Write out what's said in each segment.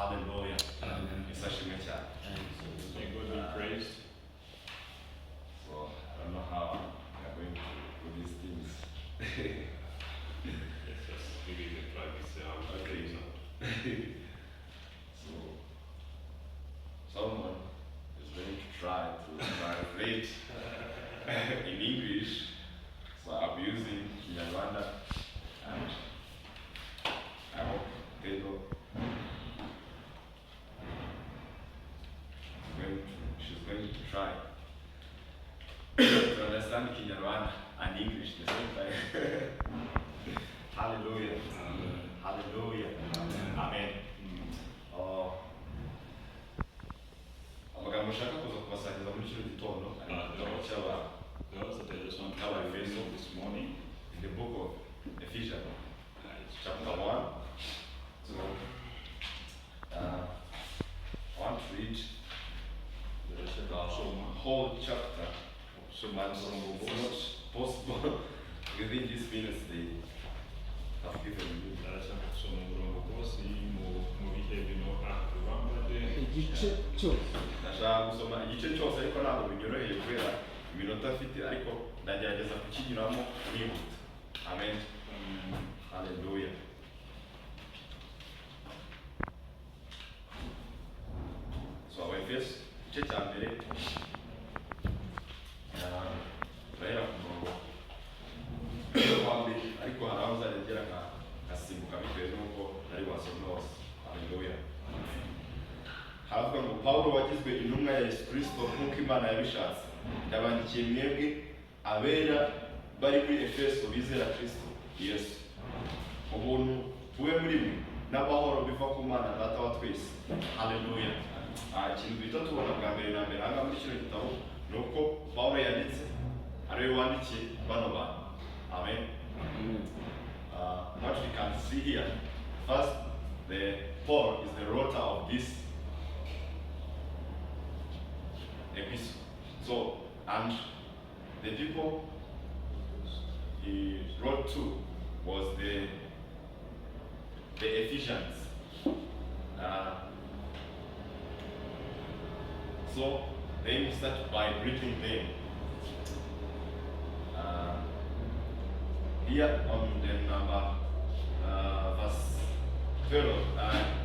Hallelujah. Isashimwe cyane. May God be praised. So I don't know how we are going to do these things. Let's just give it a try. Okay. So someone is going to try to translate in English. So I'm using Kinyarwanda, and I hope they know. She's going to try to understand Kinyarwanda and English the same time. Hallelujah. Hallelujah. Amen. Amagambo ushaka kuza kubasangiza muri kino gitondo ari mu gitabo cy'abantu. Those that I just want to How I face feel this morning. In the book of Ephesians, It's chapter 1. So, I want to read the whole chapter. So much it's not possible within these minutes they have given me. Ndashaka gusoma umurongo wose mu bihe bino bambaje igice cyose. Ndashaka gusoma igice cyose ariko ntabwo binyoroheye kubera iminota afite, ariko ndagerageza kukinyuramo nihuta. Amen. Hallelujah. So our first igice cya mbere turahera ku murongo wa mbere, ariko hari aho uzagera ngasimbuka bitewe n'uko nari wasomye hose. Hallelujah. Haravuga ngo Paulo wagizwe intumwa ya Yesu Kristo nk'uko Imana yabishatse, ndabandikiye mwebwe abera bari muri Efeso bizera Kristo Yesu. Ubuntu bube muri mwe n'amahoro biva ku Mana Data wa twese. Hallelujah. Ikintu bita tubona bwa mbere na mbere aha muri kino gitabo ni uko Paulo yanditse ariwe wandikiye bano bantu. Amen. What we can see here, first, Paul is the writer of this epistle. So, and the people he wrote to was the Ephesians. So, then we start by greeting them. Here on the number verse 12,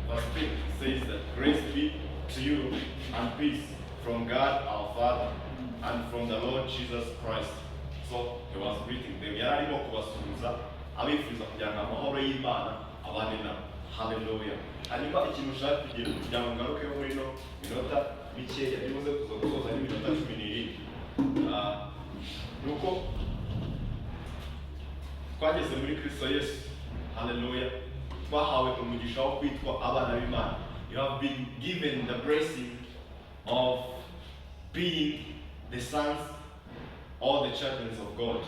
verse 3 says that grace be to you and peace from God our Father and from the Lord Jesus Christ. So he was greeting them. Yararimo kubasuhuza abifuza kugira ngo amahoro y'Imana abane nabo. Hallelujah. Hanyuma ikintu ushaka kugira ngo ngaruke muri no minota mikeya bivuze kuzoza n'iminota 17. Nuko twageze muri Kristo Yesu. Hallelujah. Twahawe umugisha wo kwitwa abana b'Imana. You have been given the blessing of being the sons or the children of God.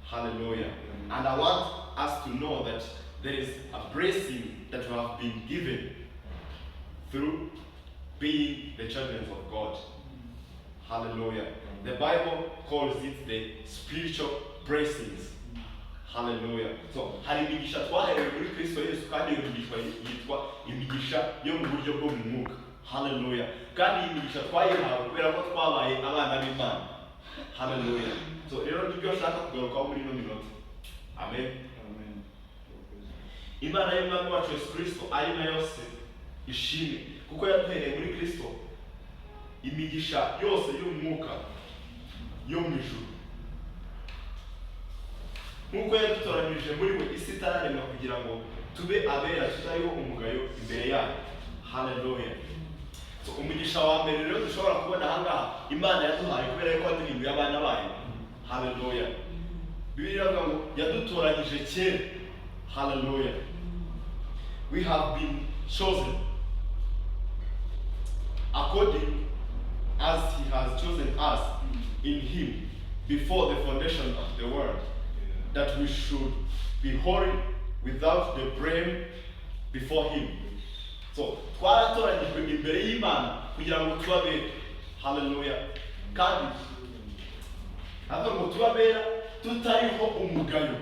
Hallelujah. And I want us to know that there is a blessing that we have been given through being the children of God. Hallelujah. The Bible calls it the spiritual blessings. Hallelujah. So, hari imigisha twaherewe muri Kristo Yesu, kandi iyo migisha yitwa imigisha yo mu buryo bwo mu mwuka. Hallelujah. Kandi iyi migisha twayihawe kubera ko twabaye abana b'Imana. Hallelujah. So, rero nibyo nshaka kugarukaho muri ino minota. Amen. Amen. Imana y'Umwami wacu Yesu Kristo ari na yose ishimwe, kuko yaduhereye muri Kristo imigisha yose y'umwuka yo mu ijuru. Nk'uko yadutoranyirije muri we isi itararemwa kugira ngo tube abera tutariho umugayo imbere yayo. Hallelujah. So umugisha wa mbere rero dushobora kubona aha ngaha Imana yaduhaye kubera ko yaduhinduye abana bayo. Hallelujah. Bibiliya iravuga ngo yadutoranyije kera. Hallelujah. We have been chosen according as he has chosen us in him before the foundation of the world, that we should be holy without the blame before him. So, twaratoranyijwe imbere y'Imana kugira ngo tubabere. Hallelujah. Kandi hato ngo tubabera tutariho umugayo.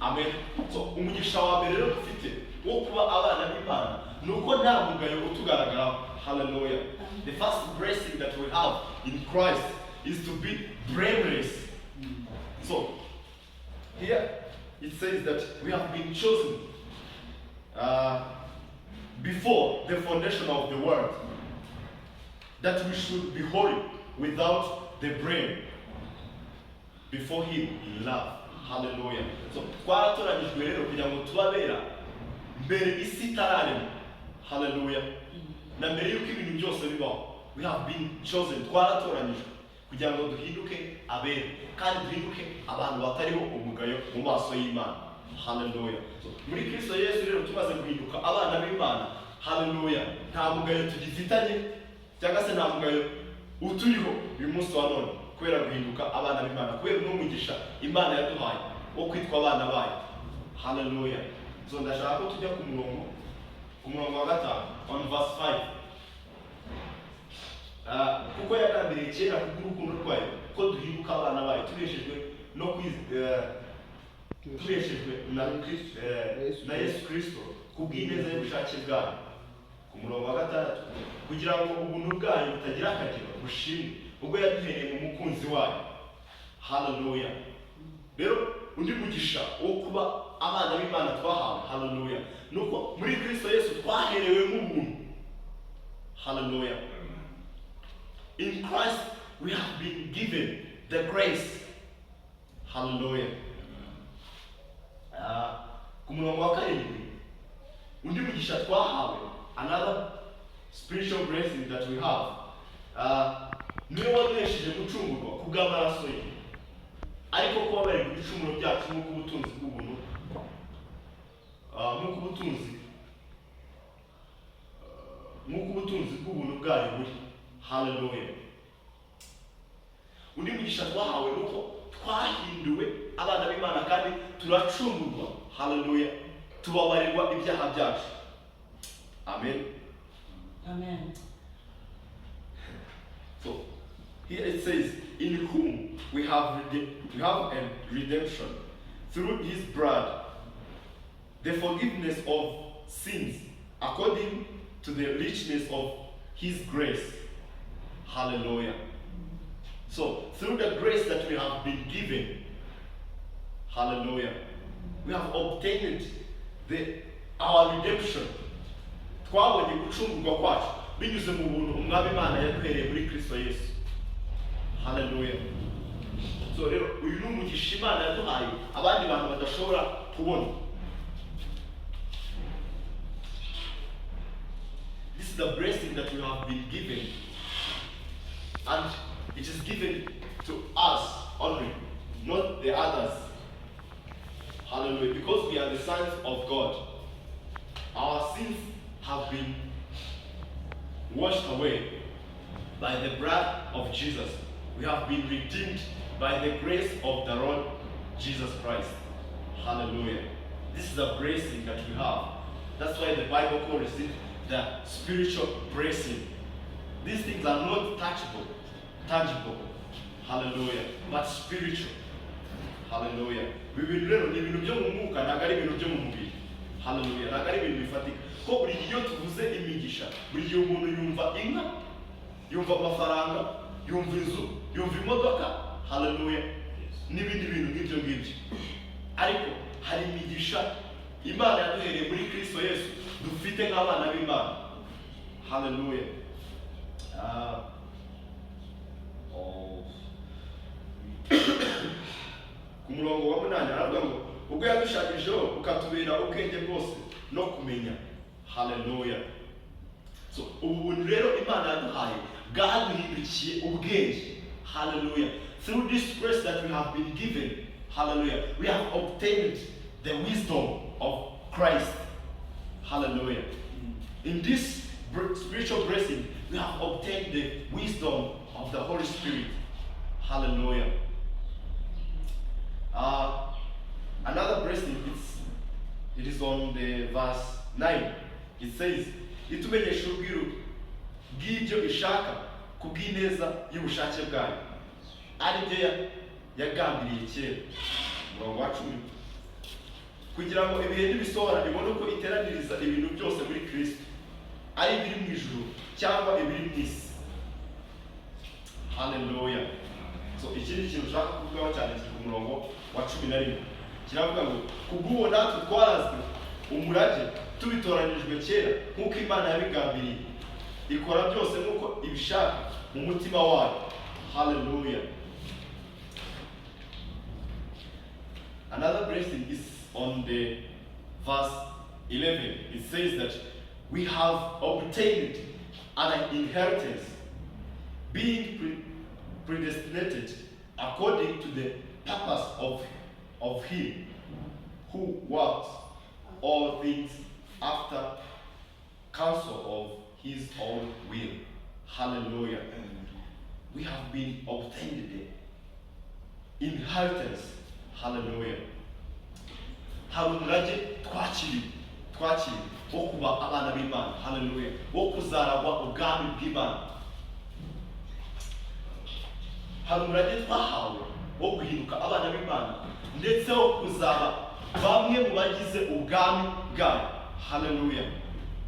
Amen. So umugisha wa mbere rero dufite wo kuba abana b'Imana nuko nta mugayo utugaragaraho. Hallelujah. The first blessing that we have in Christ is to be blameless. So here it says that we have been chosen before the foundation of the world, that we should be holy without the blame before Him in love. Hallelujah. So twaratoranyijwe rero kugira ngo tubabera mbere isi itararema. Hallelujah. Na mbere yuko ibintu byose bibaho, we have been chosen, twaratoranyijwe kugira ngo duhinduke abera kandi duhinduke abantu batariho umugayo mu maso y'Imana. Hallelujah. So muri Kristo Yesu rero tumaze guhinduka abana b'Imana. Hallelujah. Nta mugayo tugifitanye cyangwa se nta mugayo uturiho uyu munsi wa none kubera guhinduka abana b'Imana, kubera n'umugisha Imana yaduhaye wo kwitwa abana bayo. Hallelujah. So ndashaka ko tujya ku murongo wa 5 on verse 5. Kuko yagambiriye kera kubw'urukundo rwayo ko duhinduka abana bayo tubeshejwe na Yesu Kristo kubw'ineza y'ubushake bwayo. Ku murongo wa 6, kugira ngo ubuntu bwayo butagira akagero bushimwe ubwo yaduhereye mu mukunzi wayo. Hallelujah. Rero undi mugisha wo kuba abana b'Imana twahawe. Hallelujah. Nuko muri Kristo Yesu twaherewe nk'ubuntu. Hallelujah. In Christ we have been given the grace. Hallelujah. Ku murongo wa 7, undi mugisha twahawe, another spiritual blessing that we have, niwe waduhesheje gucungurwa kubw'amaraso ye, ariko kuba bari mu bicumuro byacu nk'uko ubutunzi bw'ubuntu bwayo buri. Hallelujah. Undi mugisha twahawe nuko twahinduwe abana b'Imana kandi turacungurwa. Hallelujah. Tubabarirwa ibyaha byacu. Amen. Amen. So here it says, in whom we have a redemption through His blood, the forgiveness of sins according to the richness of His grace. Hallelujah. So through the grace that we have been given, hallelujah, we have obtained our redemption. Twabonye gucungurwa kwacu binyuze mu buntu umwami Imana yaduhereye muri Kristo Yesu. Hallelujah. So rero uyu ni umugisha Imana yaduhaye abandi bantu badashobora kubona. This is the blessing that we have been given, and it is given to us only, not the others. Hallelujah. Because we are the sons of God, our sins have been washed away by the blood of Jesus. We have been redeemed by the grace of the Lord Jesus Christ. Hallelujah. This is the blessing that we have. That's why the Bible calls it the spiritual blessing. These things are not tangible. Hallelujah. But spiritual. Hallelujah. We will learn ibintu byo mu mwuka ntabwo ari ibintu byo mu mubiri. Hallelujah. Ntabwo ari ibintu bifatika. Ko buri gihe tuvuze imigisha, buri gihe umuntu yumva inka, yumva amafaranga, yumva inzu, yumva imodoka. Hallelujah. N'ibindi bintu nk'ibyo ngibyo. Ariko hari imigisha Imana yaduhereye muri Kristo Yesu dufite nk'abana b'Imana. Hallelujah. Ku murongo wa 8 aravuga ngo ubwo yadushakijeho ukatubera ubwenge bwose no kumenya. Hallelujah. So ubu rero Imana yaduhaye bwaduhindukiye ubwenge. Hallelujah. Through this grace that we have been given, hallelujah, we have obtained the wisdom of Christ. Hallelujah. In this spiritual blessing, we have obtained the wisdom of the Holy Spirit. Hallelujah. Another blessing, it is on the verse 9. It says, itumenyesha ubwiru bw'ibyo ishaka kubw'ineza y'ubushake bwayo, ari byo yagambiriye kera. Umurongo wa 10, kugira ngo ibihe n'ibisohora bibone uko iteraniriza ibintu byose muri Kristo ari ibiri mu ijuru cyangwa ibiri mu isi. Haleluya. So ikindi kintu ushaka kuvugaho cyane kiri ku murongo wa 11 kiravuga ngo kubw'uwo natwe twarazwe umurage tubitoranijwe kera nk'uko Imana yabigambiriye ikora byose nk'uko ibishaka mu mutima wayo. Haleluya. Another blessing is on the verse 11. It says that we have obtained an inheritance, being predestinated according to the purpose of Him who works all things after counsel of His own will. Hallelujah. We have been obtained the inheritance. Hallelujah. Hari umurage twakiriwe wo kuba abana b'Imana. Hallelujah. Wo kuzaragwa ubwami bw'Imana. Hari umurage twahawe wo guhinduka abana b'Imana ndetse wo kuzaba bamwe mu bagize ubwami bwayo. Hallelujah.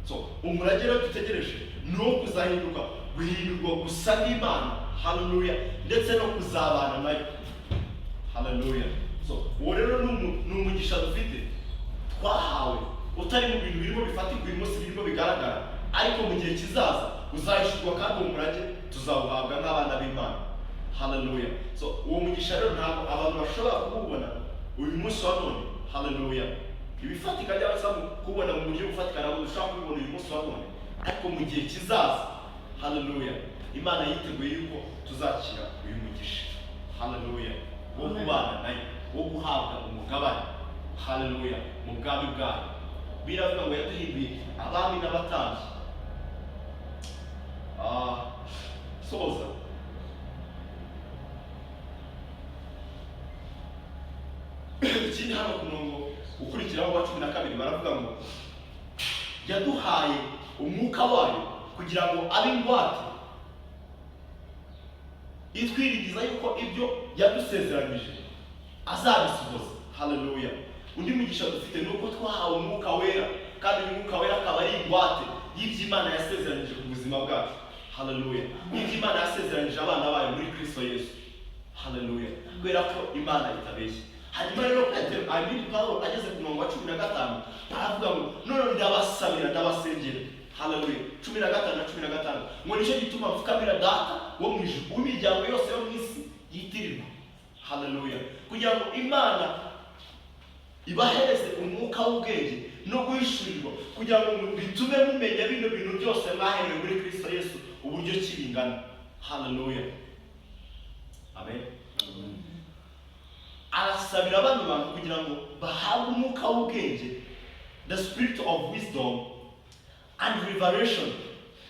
So umurage rero dutegereje ni wo kuzahinduka guhindurwa gusa n'Imana. Hallelujah. Ndetse no kuzabana nayo. Hallelujah. So uwo rero ni umugisha dufite twahawe utari mu bintu birimo bifatirwa uyu munsi birimo bigaragara, ariko mu gihe kizaza uzahishurwa kandi uwo murage tuzawuhabwa nk'abana b'Imana. Hallelujah. So uwo mugisha rero ntabwo abantu bashobora kuwubona uyu munsi wa none. Hallelujah. Ibifatika cyangwa se kubona mu buryo bufatika ntabwo dushobora kubibona uyu munsi wa none, ariko mu gihe kizaza. Hallelujah. Imana yiteguye yuko tuzakira uyu mugisha. Hallelujah. Wo kubana nayo, wo guhabwa umugabane. Hallelujah. Mu bwami bwayo. Biravuga ngo yaduhinduye abami n'abatambyi. Soza ikindi hano ku murongo ukurikiraho wa 12 baravuga ngo yaduhaye umwuka wayo kugira ngo abe ingwate itwirigiza yuko ibyo yadusezeranije azabisohoza. Hallelujah. Undi mugisha dufite nuko twahawe umwuka wera, kandi umwuka wera akaba ari ingwate y'ibyo Imana yasezeranije ku buzima bwacu. Hallelujah. Y'ibyo Imana yasezeranije abana bayo muri Kristo Yesu. Hallelujah. Kubera ko Imana itabeshya. Hanyuma rero Paul ageze ku murongo wa 15 aravuga ngo none ndabasabira ndabasengera. Hallelujah. 15 ngo nicyo gituma mfukamira data wo mu ijuru w'imiryango yose yo mu isi yitirirwa. Hallelujah. Kugira ngo Imana ibahereze umwuka w'ubwenge no guhishurirwa kugira ngo bitume mumenya bino bintu byose mwaherewe muri Kristo Yesu uburyo kibingana. Hallelujah. Amen. Arasabira abantu bantu kugira ngo bahabwe umwuka w'ubwenge, the spirit of wisdom and revelation,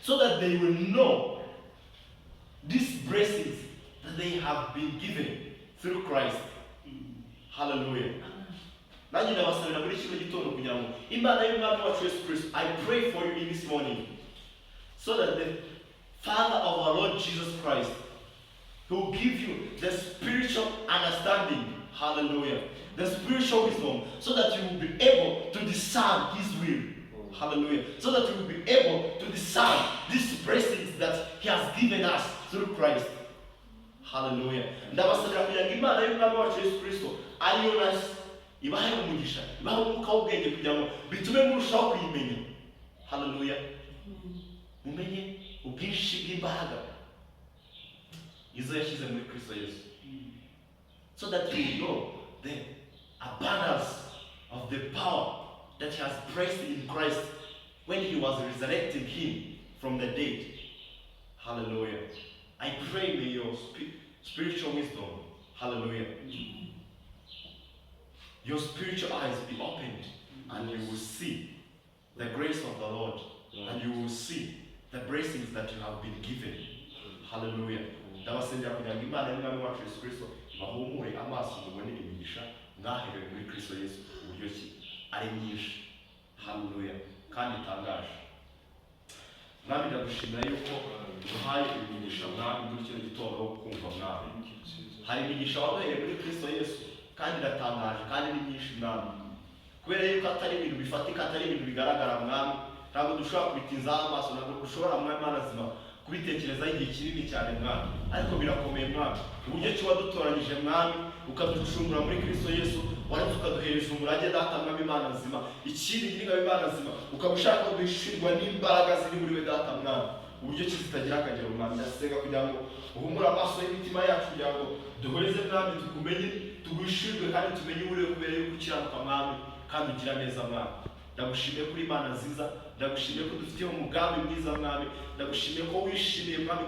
so that they will know these blessings that they have been given through Christ. Hallelujah. Nanjye ndabasabira muri kino gitondo kugira ngo Imana y'Umwami wacu Yesu Kristo, I pray for you in this morning, so that the Father of our Lord Jesus Christ, He will give you the spiritual understanding. Hallelujah. The spiritual wisdom, so that you will be able to discern His will. Hallelujah. So that you will be able to discern these blessings that He has given us through Christ. Hallelujah. Ndabasabira kugira ngo Imana y'Umwami wacu Yesu Kristo ariyo nasi ibahe umugisha, ibahe umwuka w'ubwenge kugira ngo bitume murushaho kuyimenya. Hallelujah. Mumenye ubwinshi bw'imbaraga izo yashyize muri Kristo Yesu. So that you know the abundance of the power that He has placed in Christ when He was resurrecting Him from the dead. Hallelujah. I pray may your spiritual wisdom, hallelujah, your spiritual eyes be opened, and you will see the grace of the Lord, and you will see the blessings that you have been given. Hallelujah. Ndabasengera kugira ngo Imana y'Umwami wacu Yesu Kristo bahumure amaso mubone imigisha mwaherewe muri Kristo Yesu uburyo ki ari nyinshi. Hallelujah. Kandi itangaje. Mwami ndagushimira yuko duhaye imigisha Mwami muri kino gitondo wo kumva Mwami. Hari imigisha waduhereye muri Kristo Yesu kandi iratangaje kandi ni nyinshi Mwami. Kubera yuko atari ibintu bifatika, atari ibintu bigaragara Mwami, ntabwo dushobora kubitinzaho amaso, ntabwo dushobora mwami Mana nzima kubitekerezaho igihe kinini cyane mwami, ariko birakomeye mwami uburyo ki wadutoranyije mwami ukaducungura muri Kristo Yesu, warangiza ukaduhereza umurage data mwami Mana nzima. Ikindi nyine Imana nzima ukaba ushaka duhishurwa n'imbaraga ziri muri we data mwami, uburyo ki zitagira akagero mwami. Ndasenga kugira ngo uhumure amaso y'imitima yacu kugira ngo duhoreze mwami tukumenye, tuguhishurwe kandi tumenye uburiwe kubera yuko ukiranuka mwami kandi ugira neza mwami. Ndagushimiye kuri Imana nziza, ndagushimiye ko dufitiye umugambi mwiza mwami, ndagushimiye ko wishimiye mwami